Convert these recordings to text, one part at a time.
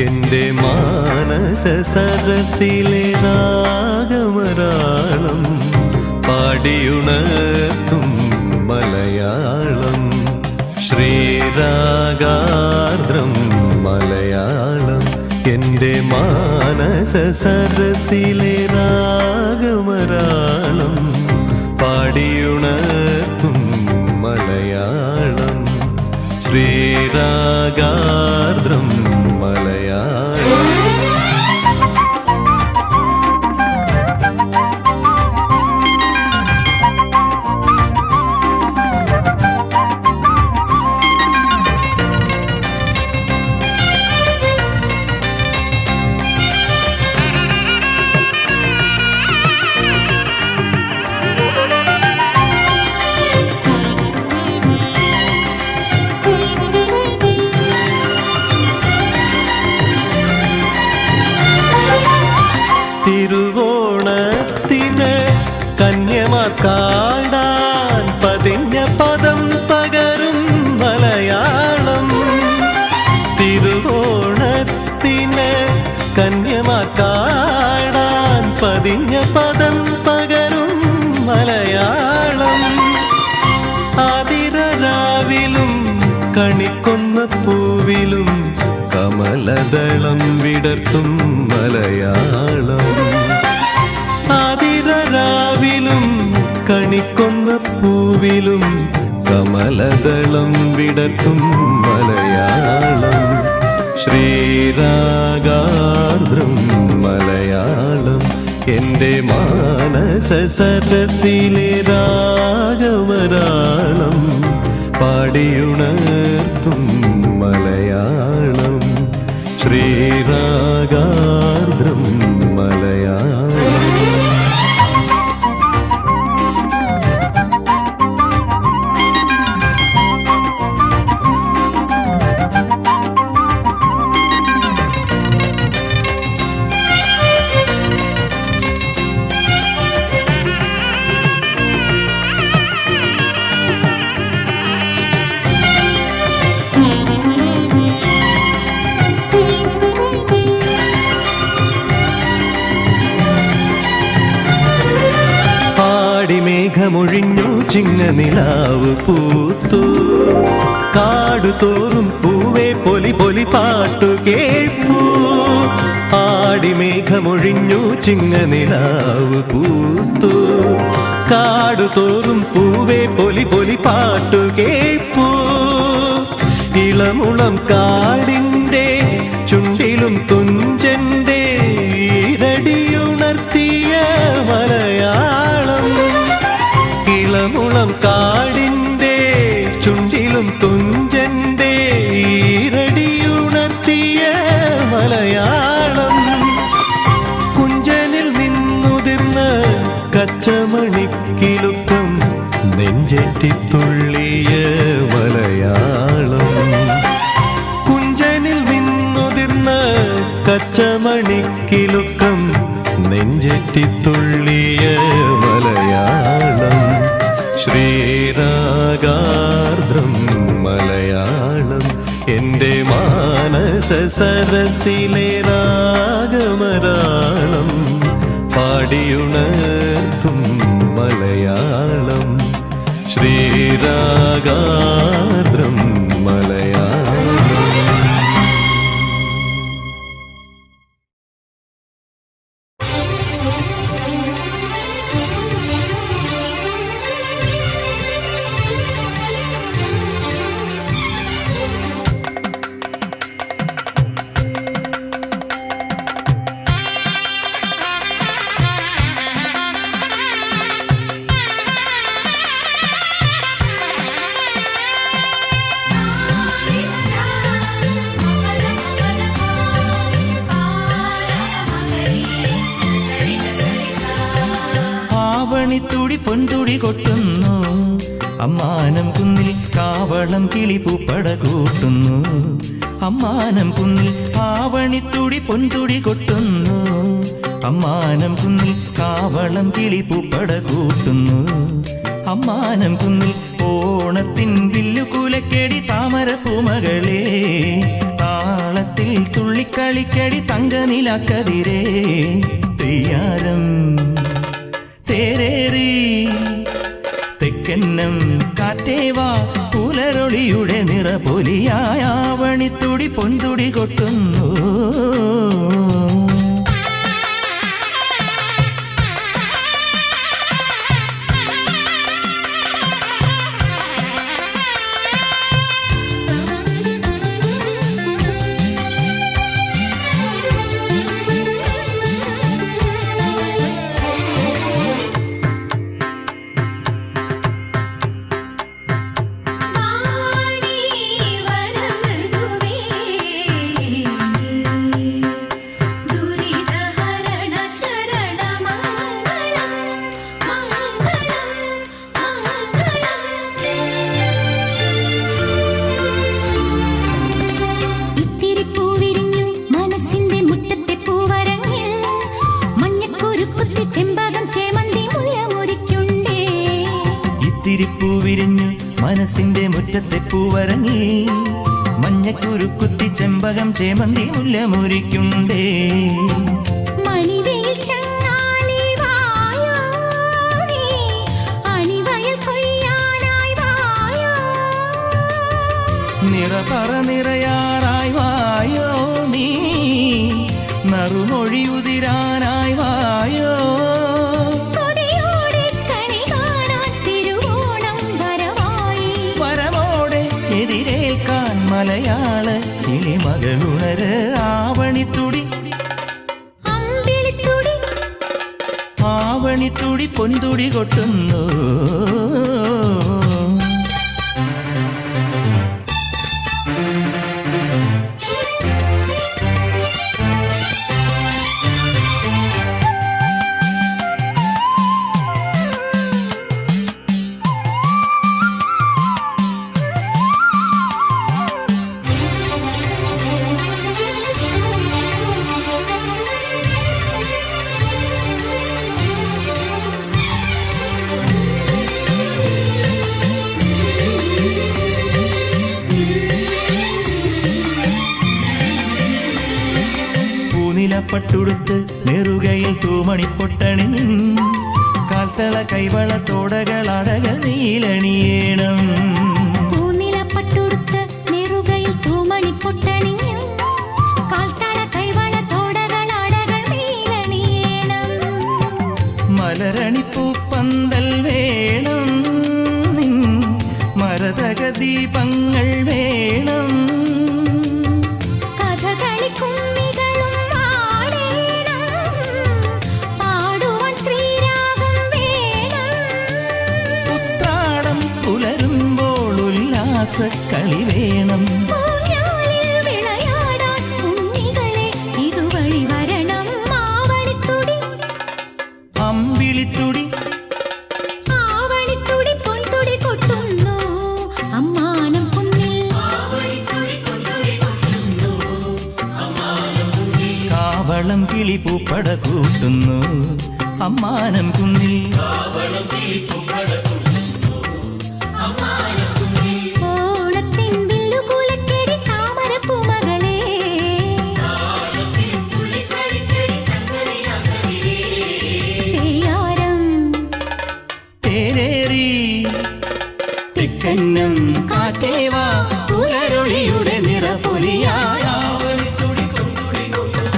എന്റെ മാനസ സരസിലെ രാഗമരാളം പാടിയുണർത്തും മലയാളം ശ്രീരാഗാർദ്രം മലയാളം എന്റെ മാനസ സരസിലെ രാഗമരാളം പാടിയുണർത്തും മലയാളം ശ്രീരാഗാർദ്രം മലയാളം തിരുവോണത്തിന് കന്യമാക്കാടാൻ പതിഞ്ഞ പദം പകരും മലയാളം തിരുവോണത്തിന് കന്യമാക്കാടാൻ പതിഞ്ഞ പദം പകരും മലയാളം ആതിരരാവിലും കണിക്കൊന്ന പൂവിലും കമലദളം വിടർത്തും മലയാളം ആതിരരാവിലും കണിക്കൊന്ന പൂവിലും കമലദളം വിടർത്തും മലയാളം ശ്രീരാഗാർദ്രം മലയാളം എന്റെ മാനസ സരസിലെ രാഗമരാളം പാടിയുണർത്തും മലയാളം ശ്രീരാഗാർദ്രം മലയാളം മേഘമൊഴിഞ്ഞു ചിങ്ങനിലാവ് പൂത്തു കാടുതോറും പൂവേ പൊലി പൊലി പാട്ടു കേൾപ്പൂ ആടി മേഘമൊഴിഞ്ഞു ചിങ്ങനിലാവ് പൂത്തു കാടുതോറും പൂവേ പൊലി പൊലി പാട്ടു കേൾപ്പൂ ഇളമുളം കാടിൻ്റെ ചുണ്ടിലും തുഞ്ചന്റെ ഈരടിയുണർത്തിയ മലയാളം ഇളമുളം കാടിൻ്റെ ചുണ്ടിലും തുഞ്ചന്റെ ഈരടിയുണർത്തിയ മലയാളം കുഞ്ചനിൽ നിന്നുതിർന്ന കച്ചമണിക്കിലുക്കം നെഞ്ചെറ്റിത്തുള്ളിയ മലയാളം കുഞ്ചനിൽ നിന്നുതിർന്ന കച്ചമണിക്കിലുക്കം നെഞ്ചെറ്റിത്തുള്ളിയ മലയാളം ശ്രീരാഗാർദ്രം മലയാളം എന്റെ മാനസ സരസിലെ രാഗമരാളം പാടിയുണർത്തും മലയാളം ശ്രീരാഗാർദ്രം മലയാളം തുടി പൊൻതുടി കൊട്ടുന്നു അമ്മാനം കുന്നിൽ കാവളം കിളിപ്പൂപ്പട കൂട്ടുന്നു അമ്മാനം കുന്നിൽ ആവണിത്തുടി പൊൻതുടി കൊട്ടുന്നു അമ്മാനം കുന്നിൽ കാവളം കിളിപ്പൂപ്പട കൂട്ടുന്നു അമ്മാനം കുന്നിൽ ഓണത്തിൻ വില്ലുകുലക്കേടി താമര പൂമകളെ താളത്തിൽ തുള്ളി കളിക്കടി തങ്ക നിലക്കതിരേ തെയ്യാരം തേരേറി തെക്കന്നം കാറ്റേവാ പുലരൊളിയുടെ നിറപൊലിയായ ആവണിത്തുടി പൊൻതുടി കൊട്ടുന്നു. ഇത്തിരിപ്പൂ വിരിഞ്ഞു മനസ്സിന്റെ മുറ്റത്തെ പൂവരങ്ങി മഞ്ഞക്കുരുക്കുത്തി ചെമ്പകം ചേമന്തി മുല്ലമുരിക്കുണ്ടേ. നിറപറ നിറയാറായി വായോ നീ നറുമൊഴിയുതിരാനായി വായോ. വരമോടെ എതിരേൽക്കാൻ മലയാള കിളിമകളുണര് ആവണിത്തുടി ആവണിത്തുടി പൊൻതുടി കൊട്ടുന്നു. പട്ടുടുത്ത് നെറുകയിൽ തൂമണിപ്പൊട്ടണിഞ്ഞ് കാൽത്തള കൈവള തോടകളടകൾ നീലണിയേണം. പൂനിലപ്പട്ടുടുത്ത് നെറുകയിൽ തൂമണിപ്പൊട്ടണിഞ്ഞ് കാൽത്തള കൈവള തോടകളടകൾ നീലണിയേണം. മലരണിപ്പൂപ്പന്തൽ വേണം മരതക ദീപങ്ങൾ വേണം. കളി വേണം വിളയാടാൻ ഉണ്ണികളെ ഇതുവഴി വരണം. ആവണിത്തുടി അമ്പിളിത്തുടി ആവണിത്തുടി പൊൻതുടി കൊട്ടുന്നു. അമ്മാനം കുന്നിൽ കാവളം കിളി പൂപ്പട കൂട്ടുന്നു. അമ്മാനം കുന്നിൽ തെക്കന്നം കാറ്റേവാ പുലരൊളിയുടെ നിറപൊലിയായ ആവണിത്തുടി പൊൻതുടി കൊട്ടുന്നു.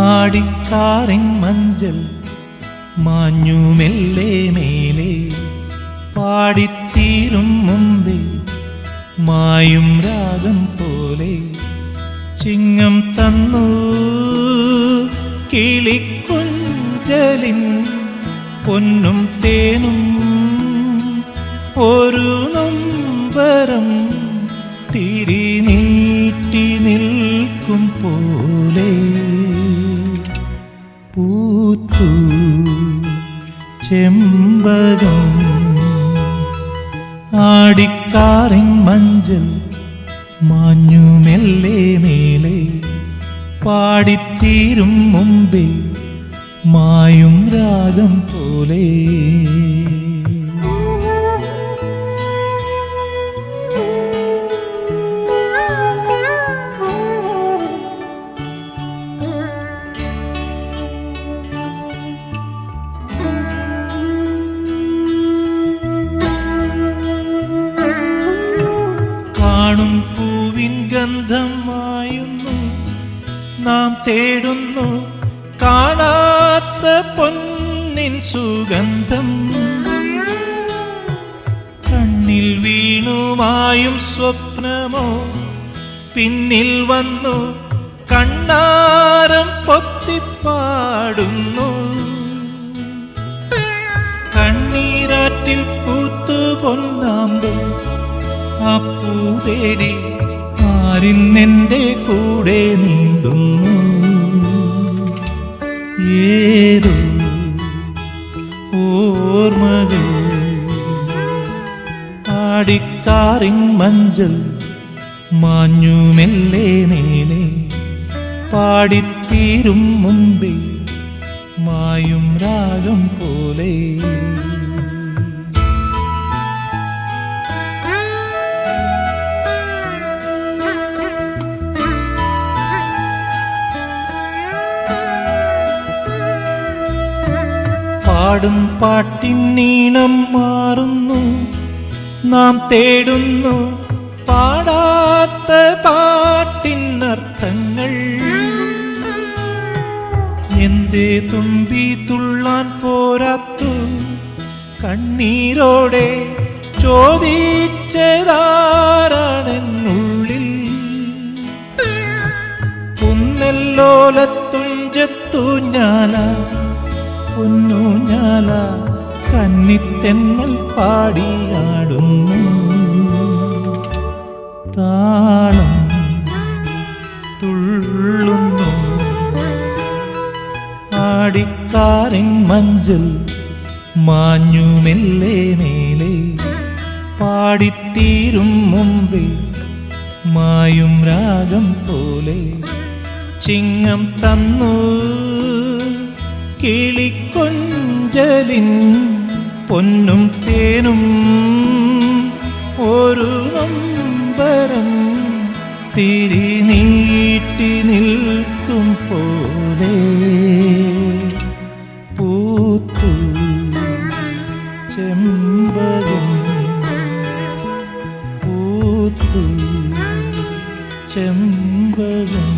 ആടിക്കാറിൻ മഞ്ചൽ മാഞ്ഞു മെല്ലെ മേലെ പാടിത്തീരും മുമ്പേ മായും രാഗം പോലെ ചിങ്ങം തന്നു കിളിക്കുഞ്ചലിൻ പൊന്നും തേനും ഒരു നൊമ്പരം തിരി നീട്ടി നിൽക്കും പോലെ പൂത്തു ചെമ്പകം ആടിക്കാറിൻ മഞ്ചൽ മാഞ്ഞു മെല്ലെ മേലെ പാടിത്തീരും മുമ്പേ മായും രാഗം പോലെ കാണും പൂവിൻ ഗന്ധമായുന്നു നാം തേടുന്നു കാണാത്ത പൊന്നിൻ സുഗന്ധം കണ്ണിൽ വീണുമായും സ്വപ്നമോ പിന്നിൽ വന്നു കണ്ണാരം പൊത്തിപ്പാടുന്നു കണ്ണീരാറ്റിൽ പൂത്തു പൊന്നാമ്പൽ ആ പൂ തേടി ആരിന്നെൻ്റെ കൂടെ നീന്തുന്നു ഏതോ ഓർമ്മകൾ ആടിക്കാറിൻ മഞ്ചൽ മാഞ്ഞു മെല്ലെ മേലെ പാടിത്തീരും മുമ്പേ മായും രാഗം പോലെ പാടും പാട്ടിൻ നീണം മാറുന്നു നാം തേടുന്നു പാടാത്ത പാട്ടിനർത്ഥങ്ങൾ എന്തേ തുമ്പി തുള്ളാൻ പോരാത്തു കണ്ണീരോടെ ചോദിച്ചതാരാണെന്നുള്ളിൽ കുന്നല്ലോലത്തുഞ്ചത്തൂഞ്ഞാല പൊന്നൂഞ്ഞാല കന്നിത്തെന്നൽ പാടിയാടുന്നു താളം തുള്ളുന്നു ആടിക്കാറിൻ മഞ്ചൽ മാഞ്ഞു മെല്ലെ മേലെ പാടിത്തീരും മുമ്പേ മായും രാഗം പോലെ ചിങ്ങം തന്നു കിളിക്കൊഞ്ചലിൻ പൊന്നും തേനും ഒരു നൊമ്പരം തിരി നീട്ടി നിൽക്കും പോലെ പൂത്തു ചെമ്പകം പൂത്തു ചെമ്പകം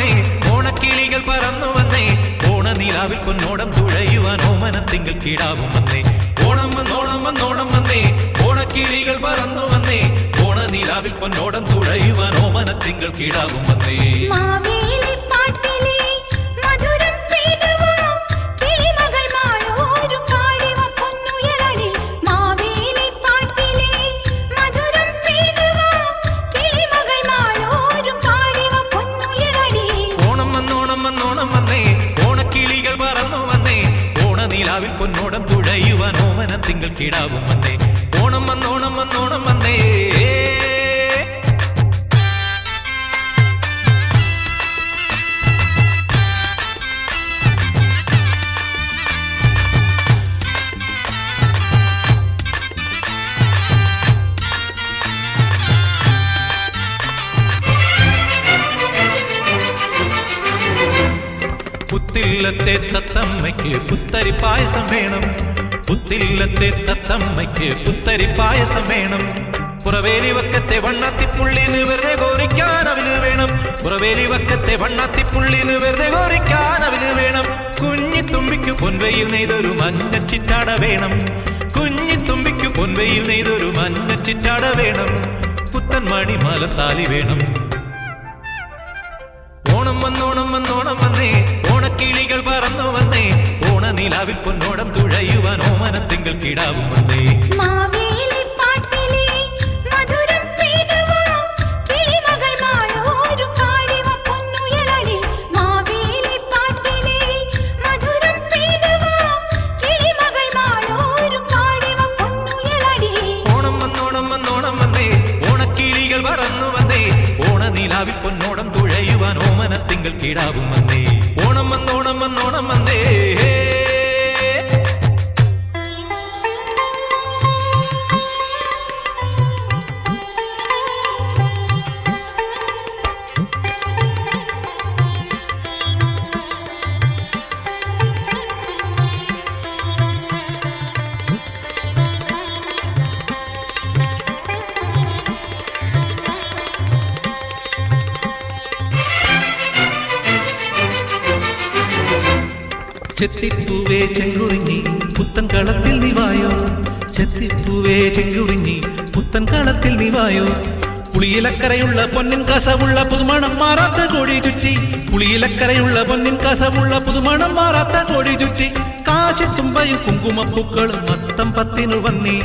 വന്നേ ഓണക്കിളികൾ പറന്നു വന്നേ ഓണനിലാവിൽ പൊന്നോടം തുഴയുവാൻ ഓമനത്തിങ്കൾ കിടാവും വന്നേ ഓണം വന്നോണം വന്നോണം വന്നേ ഓണക്കിളികൾ പറന്നു വന്നേ ഓണനിലാവിൽ പൊന്നോടം തുഴയുവാൻ ഓമനത്തിങ്കൾ കിടാവും വന്നേ മാവേലി പാട്ടിലെ മധുരം തേടുവാ കിളിമകൾ മാളോരും പാടിവ പൊന്നുയരടി മാവേലി പാട്ടിലെ മധുരം തേടുവാ കിളിമകൾ മാളോരും പാടിവ പൊന്നുയരടി ഓണം വന്നോണം വന്നോണം വന്നേ ഓണക്കിളികൾ പറന്നു വന്നേ ഓണനിലാവിൽ പൊന്നോടം തുഴയുവാൻ ഓമനത്തിങ്കൾ കിടാവും വന്നേ ഓണം വന്നോണം വന്നോണം വന്നേ പുത്തില്ലത്തെ തത്തമ്മയ്ക്ക് പുത്തരി പായസം വേണം പുത്തില്ലത്തെ തത്തമ്മയ്ക്ക് പുത്തരി പായസം വേണം പുറവേലി വക്കത്തെ വണ്ണാത്തിപ്പുള്ളിന് വെറുതെ കോരിക്കാൻ അവന് വേണം പുറവേലി വക്കത്തെ വണ്ണാത്തിപ്പുള്ളിന് വെറുതെ കോരിക്കാൻ അവന് വേണം കുഞ്ഞിത്തുമ്പിക്ക് പൊൻവയിൽ നെയ്തൊരു മഞ്ഞച്ചിറ്റാട വേണം കുഞ്ഞിത്തുമ്പിക്ക് പൊൻവയിൽ നെയ്തൊരു മഞ്ഞച്ചിറ്റാട വേണം പുത്തൻ മണിമാല താലി വേണം ഓണം വന്നോണം വന്നോണം വന്നേ ഓണക്കിളികൾ പറന്നു വന്നേ ഓണനിലാവിൽ പൊന്നോടം തുഴയുവാൻ ഓമനത്തിങ്കൾ കിടാവും വന്നേ മാവേലി പാട്ടിലെ മധുരം തേടുവാ കിളിമകൾ മാളോരും പാടിവ പൊന്നുയരടി മാവേലി പാട്ടിലെ മധുരം തേടുവാ കിളിമകൾ മാളോരും പാടിവ പൊന്നുയരടി ഓണം വന്നോണം വന്നോണം വന്നേ ഓണക്കിളികൾ പറന്നു വന്നേ ഓണനിലാവിൽ പൊന്നോടം തുഴയുവാൻ ഓമനത്തിങ്കൾ കിടാവും വന്നേ ഓണം വന്നോണം വന്നോണം വന്നേ ചെത്തിപ്പൂവേ ചെങ്കുറിഞ്ഞി പുത്തൻ കളത്തിൽ നിവായോ ചെത്തിപ്പൂവേ ചെങ്കുറിഞ്ഞി പുത്തൻ കളത്തിൽ നിവായോ പുളിയിലക്കരയുള്ള പൊന്നിൻ കസവുള്ള പുതുമണം മാറാത്ത കോഴി ചുറ്റി പുളിയിലക്കരയുള്ള പൊന്നിൻ കസവുള്ള പുതുമണം മാറാത്ത കോഴി ചുറ്റി കാശിത്തുമ്പയും കുങ്കുമപ്പൂക്കളും മത്തം പത്തിനു വന്നേ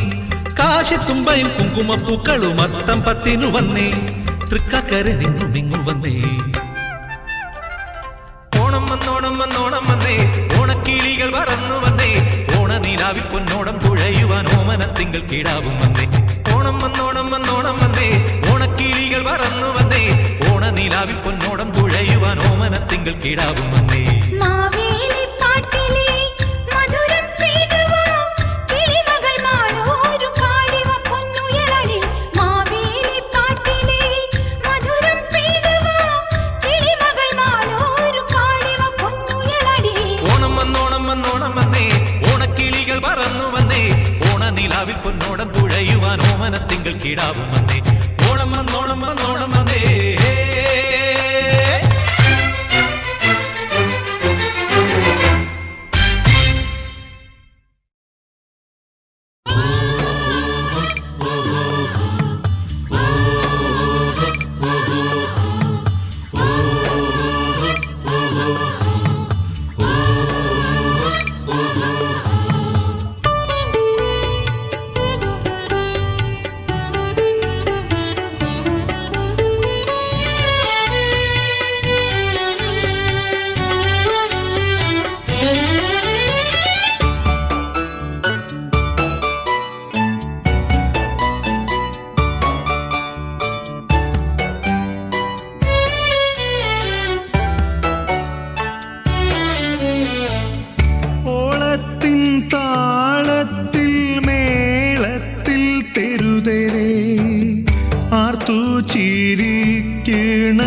കാശിത്തുമ്പയും കുങ്കുമപ്പൂക്കളും മത്തം പത്തിനു വന്നേ തൃക്കക്കര നിന്നു മിങ്ങു വന്നേ ഓണം വന്നോണം വന്നോണം വന്നേ ഓണക്കിളികൾ പറന്നു വന്നേ ഓണനിലാവിൽ പൊന്നോടം തുഴയുവാൻ ഓമനത്തിങ്കൾ കിടാവും വന്നേ ഓണം വന്നോണം വന്നോണം വന്നേ ഓണക്കിളികൾ പറന്നു വന്നേ ഓണനിലാവിൽ പൊന്നോടം തുഴയുവാൻ ഓമനത്തിങ്കൾ കിടാവും വന്നേ മാവേലി പാട്ടിലെ മധുരം തേടുവാ കിളിമകൾ മാളോരും പാടിവ പൊന്നുയരടി മാവേലി പാട്ടിലെ മധുരം തേടുവാ കിളിമകൾ മാളോരും പാടിവ പൊന്നുയരടി ഓണം വന്നോണം വന്നോണം വന്നേ ഓണക്കിളികൾ പറന്നു വന്നേ ഓണനിലാവിൽ പൊന്നോടം തുഴയുവാൻ ഓമനത്തിങ്കൾ കിടാവും വന്നേ ഓണം വന്നോണം വന്നോണം വന്നേ ചിരിക്കണ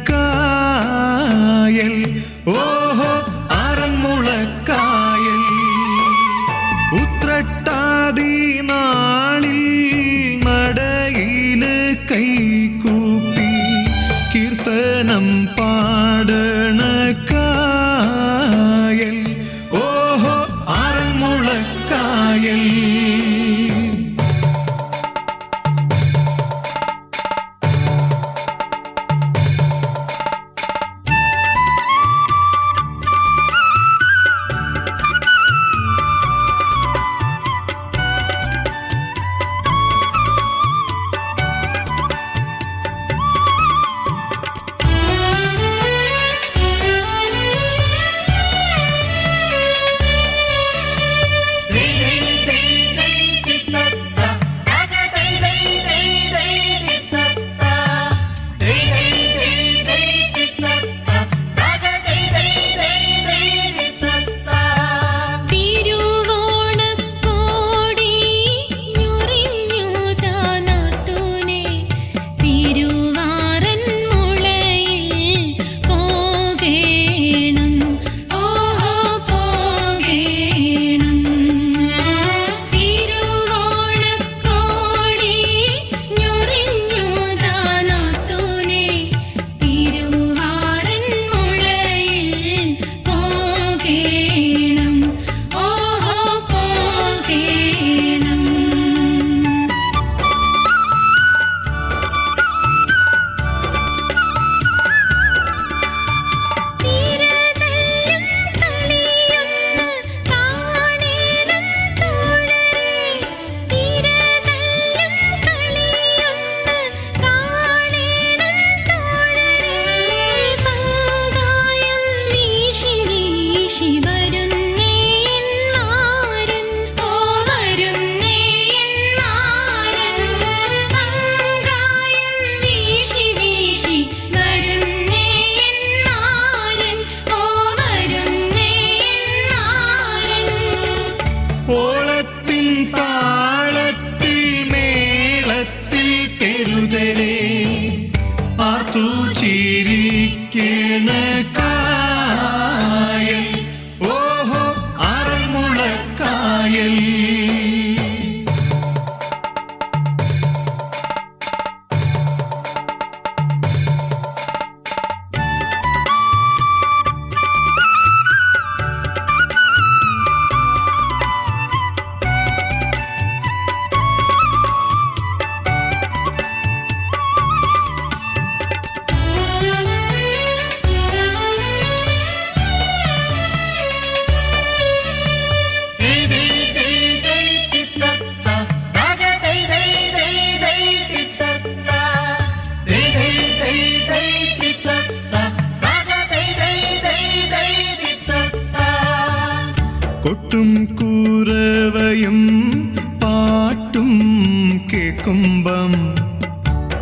കായൽ ഓഹോ ആറന്മുളക്കായൽ ഉത്രട്ടാതി നാളിൽ നടയില് കൈകൂപ്പി കീർത്തനം പാട കേക്കുമ്പം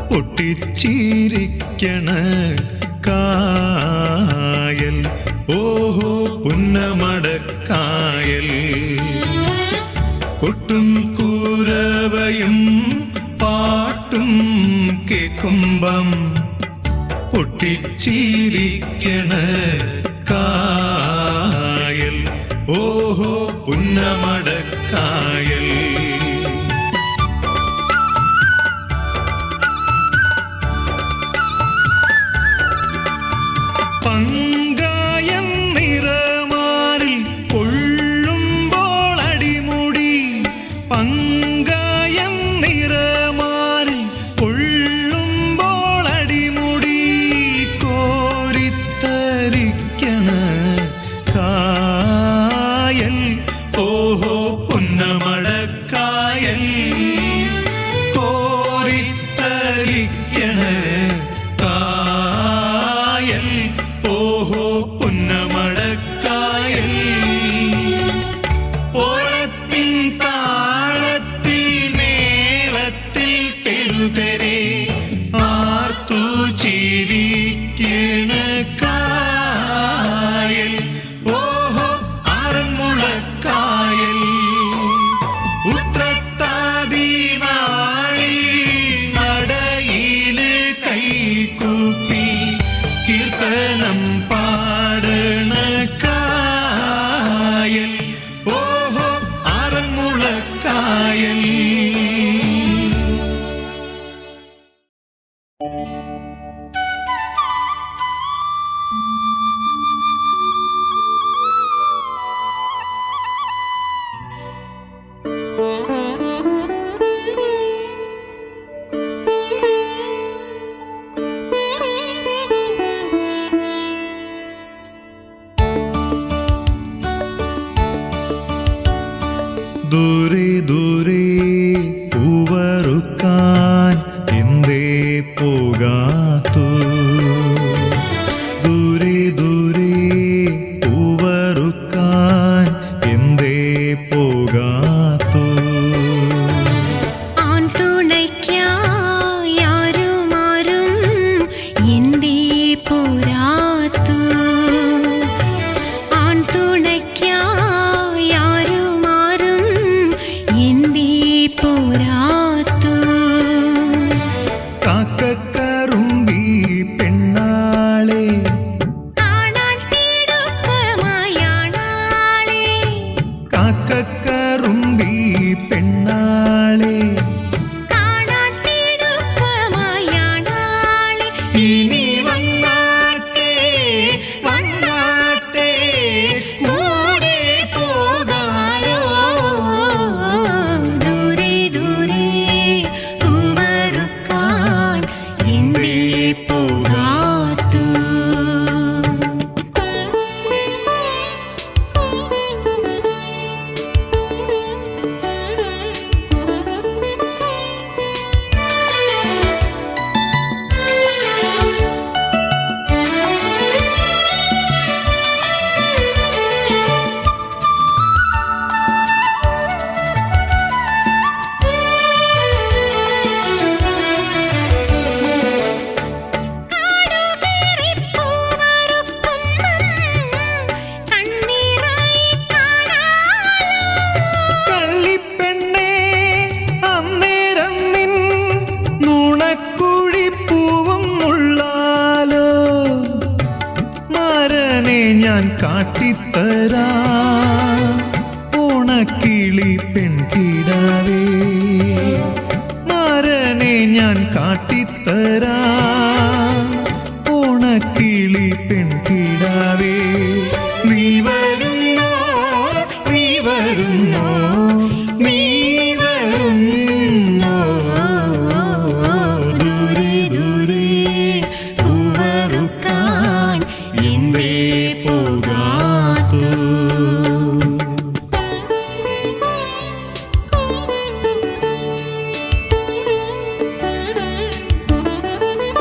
പൊട്ടിച്ചിരിക്കണ കായൽ ഓഹോ പുന്നമടക്കായൽ കൊട്ടും കൂരവയും പാട്ടും കേക്കുമ്പം പൊട്ടിച്ചിരിക്കണ കായൽ ഓഹോ പുന്നമടക്കായൽ പങ്കായം നിറമാറിൽ കൊള്ളുമ്പോൾ അടിമുടി പങ്കായം നിറമാറിൽ കൊള്ളുമ്പോൾ അടിമുടി കോരിത്തരിക്കണ കായൽ ഓഹോ പുന്നമടക്കായൽ കോരിത്തരിക്കണ കായൽ ഓഹോ പുന്നമടക്കായൽ ഓളത്തിൻ താളത്തിൽ മേളത്തിൽ തെരുതെരെ ആർത്തു ചിരിക്കണ കായൽ ഓഹോ ആറന്മുളക്കായൽ ഉത്രട്ടാതി നാളിൽ നടയില് കൈകൂപ്പി കീർത്തനം പാടണ കായൽ ഓഹോ ആറന്മുളക്കായൽ ദൂരെ ദൂരെ പൂവറുക്കാൻ എന്തേ പോകാത്തു ദൂരെ ദൂരെ പൂവറുക്കാൻ എന്തേ പോകാത്തു ആൺ തുണയ്ക്കായി ആരുമാരും എന്തേ പോരാത്തു ആൺ തുണയ്ക്കായി ആരുമാരും എന്തേ പോരാത്തു കാക്കക്കറുമ്പി പെണ്ണാളെ കാണാൻ തിടുക്കമായാണാളെ കാക്കക്കറുമ്പി പെണ്ണാളെ കാണാൻ തിടുക്കമായാണാളെ ഇനി വന്നാട്ടെ വന്നാട്ടെ കൂടെ പോകാലോ ദൂരെ ദൂരെ പൂവറുക്കാൻ എന്തേ പോകാത്തു കള്ളിപ്പെണ്ണേ അന്നേരം നിൻ നുണക്കുഴിപ്പൂവും ഉള്ളാലോ മാരനെ ഞാൻ കാട്ടിത്തരാം ഓണക്കിളി പെൺകിടാവേ മാരനെ ഞാൻ കാട്ടിത്തരാം ഓണക്കിളി പെൺകിടാവേ നീ വരുന്നോ നീ വരുന്നോ നീ വരുന്നോ ദൂരെ ദൂരെ പൂവറുക്കാൻ എന്തേ പോകാത്തു ദൂരെ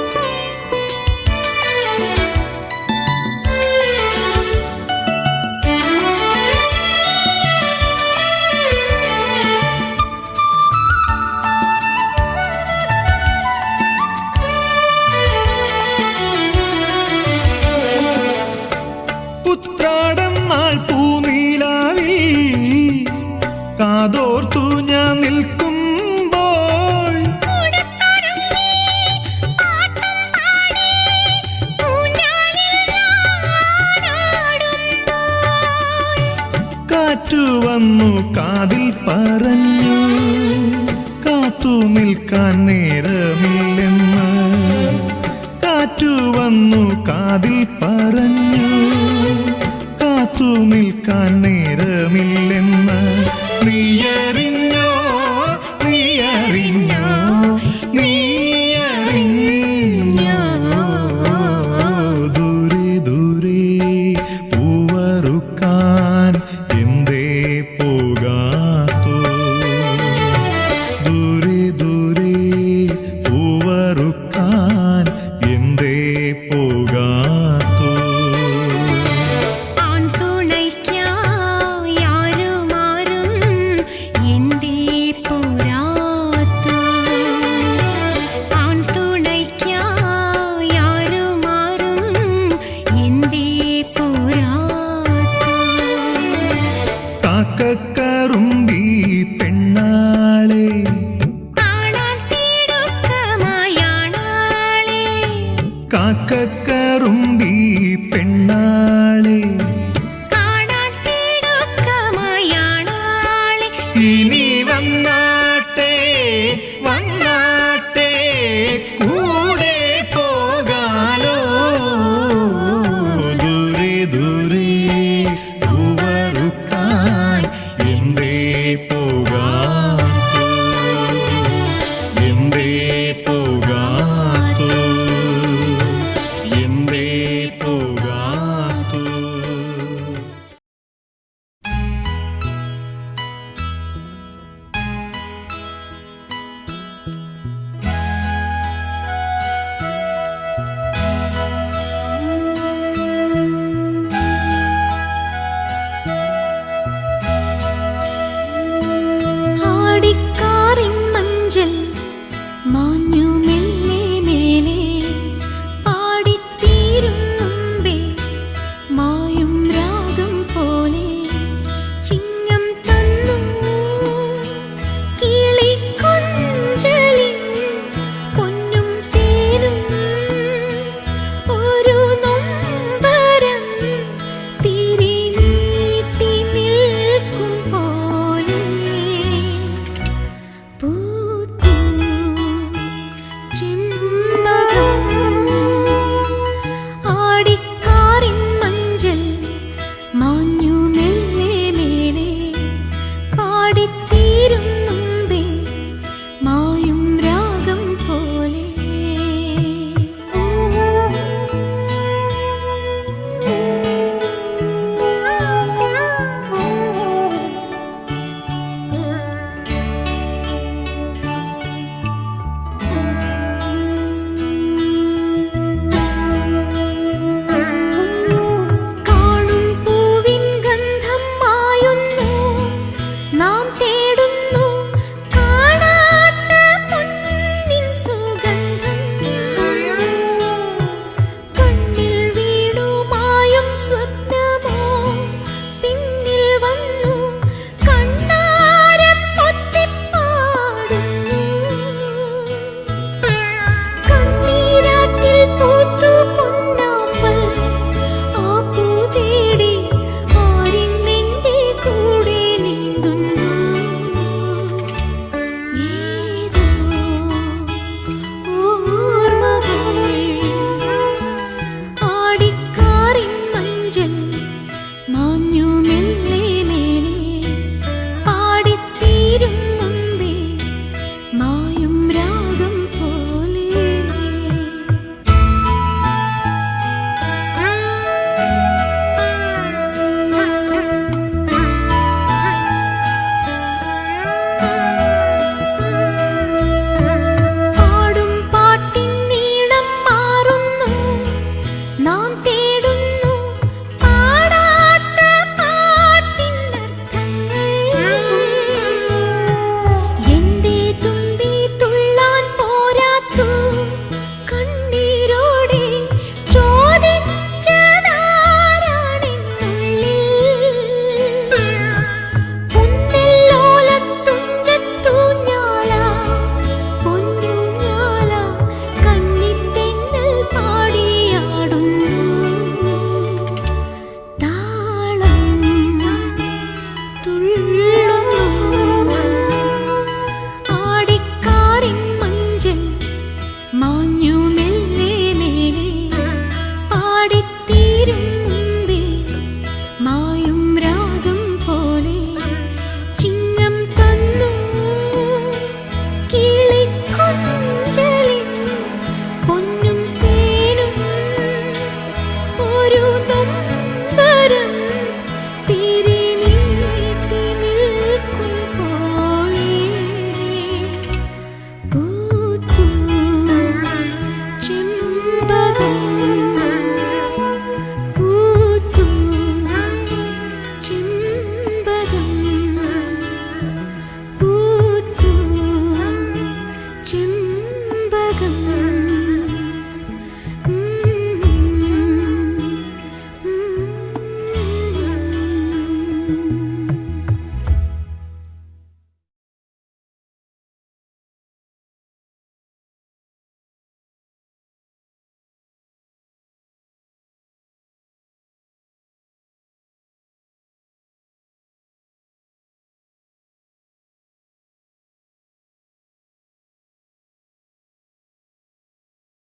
നേരമില്ലെന്ന് കാറ്റു വന്നു കാതിൽ പറഞ്ഞു കാത്തു നിൽക്കാൻ നേരമില്ലെന്ന് നീയറിഞ്ഞോ നീയറിഞ്ഞോ നീയറിഞ്ഞോ ദൂരെ ദൂരെ പൂവറുക്കാൻ എന്തേ പോകാത്തോ ദൂരെ ദൂരെ പൂവറുക്കാൻ എന്തേ പോകാത്തോ കാക്കക്കറുമ്പി പെണ്ണാളെ കാക്കക്കറുമ്പി പെണ്ണാളെ ഇനി വന്നാട്ടെ വന്നാട്ടെ കൂടെ പോകാലോ ദൂരെ ദൂരെ പൂവറുക്കാൻ എന്തേ പോകാത്തോ എന്തേ പോകാത്തോ എന്തേ പോകാത്തോ ആടിക്കാറിൻ മഞ്ചൽ മാൻ രാഗം